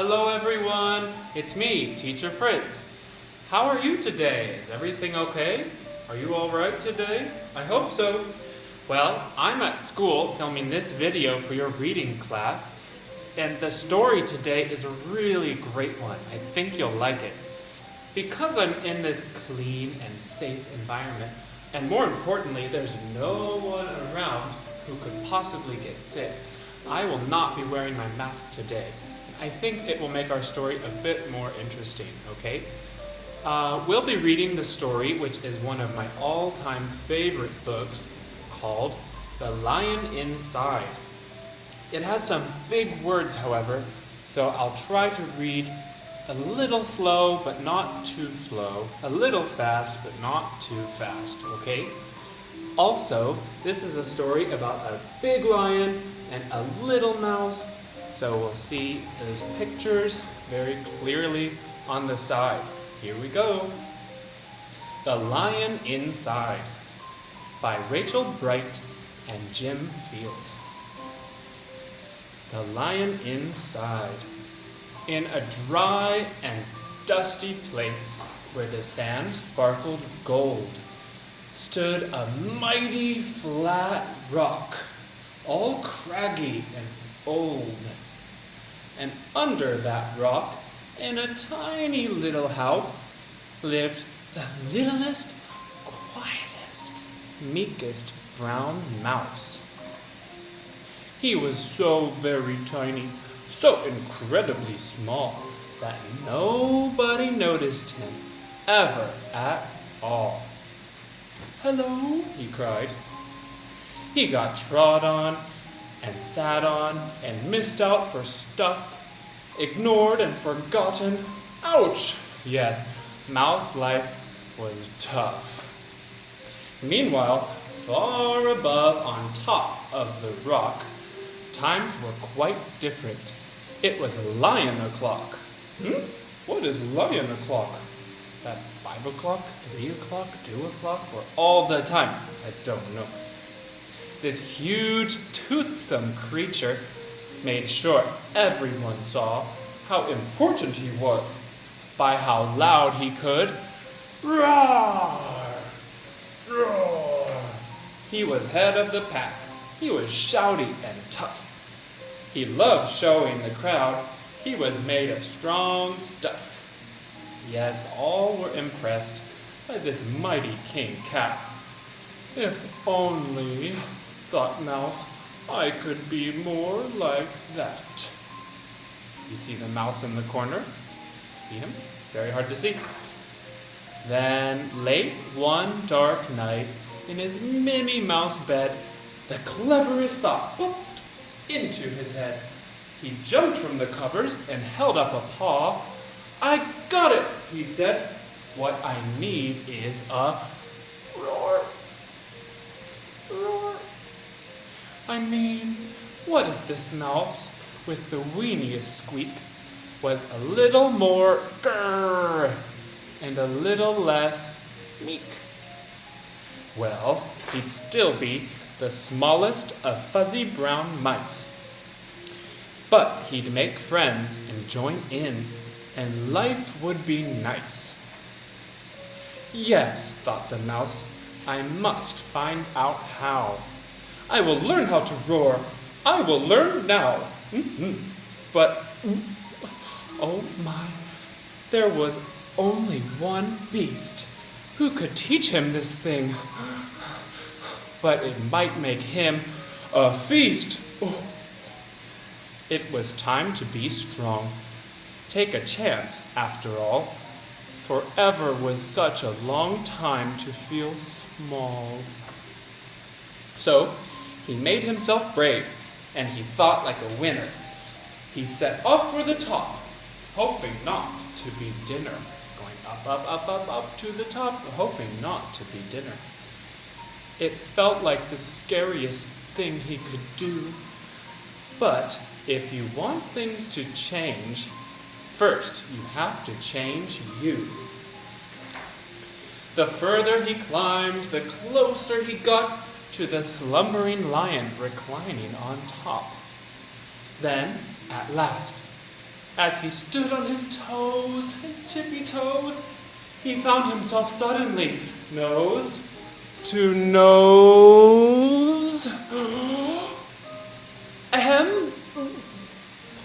Hello everyone, it's me, Teacher Fritz. How are you today? Is everything okay? Are you alright today? I hope so. Well, I'm at school filming this video for your reading class, and the story today is a really great one. I think you'll like it. Because I'm in this clean and safe environment, and more importantly, there's no one around who could possibly get sick, I will not be wearing my mask today. I think it will make our story a bit more interesting, okay? We'll be reading the story, which is one of my all-time favorite books, called The Lion Inside. It has some big words, however, so I'll try to read a little slow, but not too slow, a little fast, but not too fast, okay? Also, this is a story about a big lion and a little mouse, so we'll see those pictures very clearly on the side. Here we go. The Lion Inside by Rachel Bright and Jim Field. The Lion Inside. In a dry and dusty place where the sand sparkled gold, stood a mighty flat rock, all craggy and old. And under that rock, in a tiny little house, lived the littlest, quietest, meekest brown mouse. He was so very tiny, so incredibly small, that nobody noticed him ever at all. "Hello," he cried. He got trod on and sat on and missed out for stuff, ignored and forgotten. Ouch! Yes, mouse life was tough. Meanwhile, far above on top of the rock, times were quite different. It was lion o'clock. What is lion o'clock? Is that 5 o'clock, 3 o'clock, 2 o'clock, or all the time? I don't know. This huge, toothsome creature made sure everyone saw how important he was by how loud he could roar, roar. He was head of the pack. He was shouty and tough. He loved showing the crowd he was made of strong stuff. Yes, all were impressed by this mighty king cat. If only, thought Mouse, I could be more like that. You see the mouse in the corner? See him? It's very hard to see. Then, late one dark night, in his Minnie Mouse bed, the cleverest thought popped into his head. He jumped from the covers and held up a paw. "I got it," he said. "What I need is a roar. Roar. I mean, what if this mouse, with the weeniest squeak, was a little more grrr and a little less meek? Well, he'd still be the smallest of fuzzy brown mice. But he'd make friends and join in, and life would be nice." "Yes," thought the mouse, "I must find out how. I will learn how to roar. I will learn now." But, oh my, there was only one beast who could teach him this thing. But it might make him a feast. Oh. It was time to be strong. Take a chance, after all. Forever was such a long time to feel small. So, he made himself brave, and he thought like a winner. He set off for the top, hoping not to be dinner. It's going up, up, up, up, up to the top, hoping not to be dinner. It felt like the scariest thing he could do. But if you want things to change, first you have to change you. The further he climbed, the closer he got to the slumbering lion reclining on top. Then, at last, As he stood on his toes, his tippy toes, he found himself suddenly nose to nose.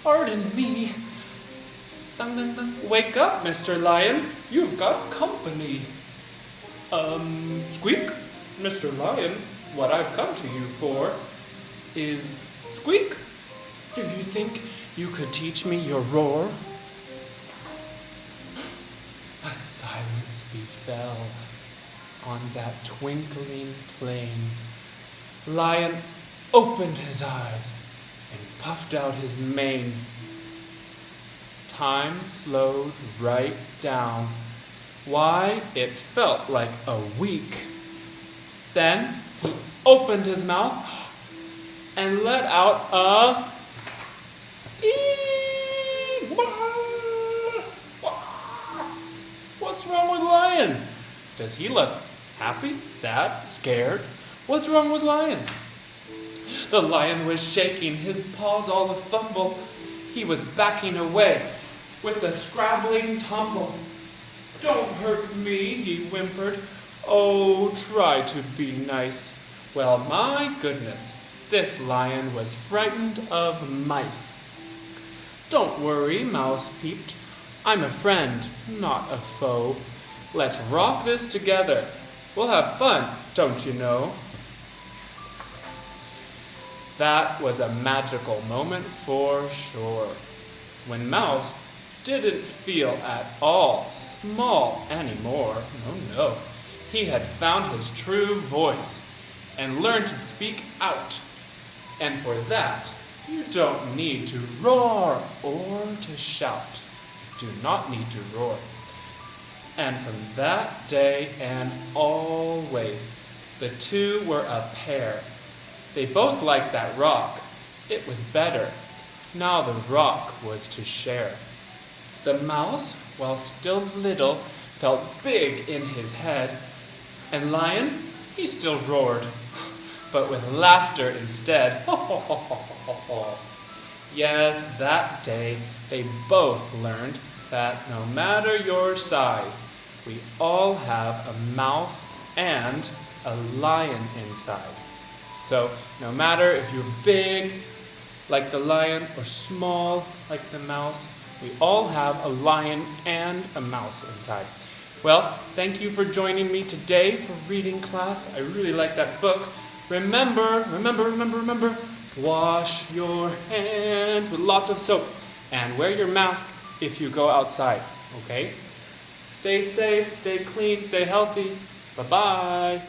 Pardon me. Dun, dun, dun. Wake up, Mr. Lion. You've got company. Squeak? Mr. Lion, what I've come to you for is squeak. Do you think you could teach me your roar? A silence befell on that twinkling plain. Lion opened his eyes and puffed out his mane. Time slowed right down. Why, it felt like a week. Then he opened his mouth and let out a ee, wah, wah. What's wrong with Lion? Does he look happy, sad, scared? What's wrong with Lion? The lion was shaking, his paws all a fumble. He was backing away with a scrabbling tumble. Don't hurt me, he whimpered. Oh, try to be nice. Well, my goodness, this lion was frightened of mice. Don't worry, Mouse peeped. I'm a friend, not a foe. Let's rock this together. We'll have fun, don't you know? That was a magical moment for sure. When Mouse didn't feel at all small anymore. No. He had found his true voice and learned to speak out. And for that, you don't need to roar or to shout. You do not need to roar. And from that day and always, the two were a pair. They both liked that rock. It was better. Now the rock was to share. The mouse, while still little, felt big in his head. And Lion, he still roared, but with laughter instead. Ho, ho, ho, ho, ho, ho. Yes, that day they both learned that no matter your size, we all have a mouse and a lion inside. So no matter if you're big like the lion or small like the mouse, we all have a lion and a mouse inside. Well, thank you for joining me today for reading class. I really like that book. Remember, wash your hands with lots of soap and wear your mask if you go outside, okay? Stay safe, stay clean, stay healthy. Bye-bye.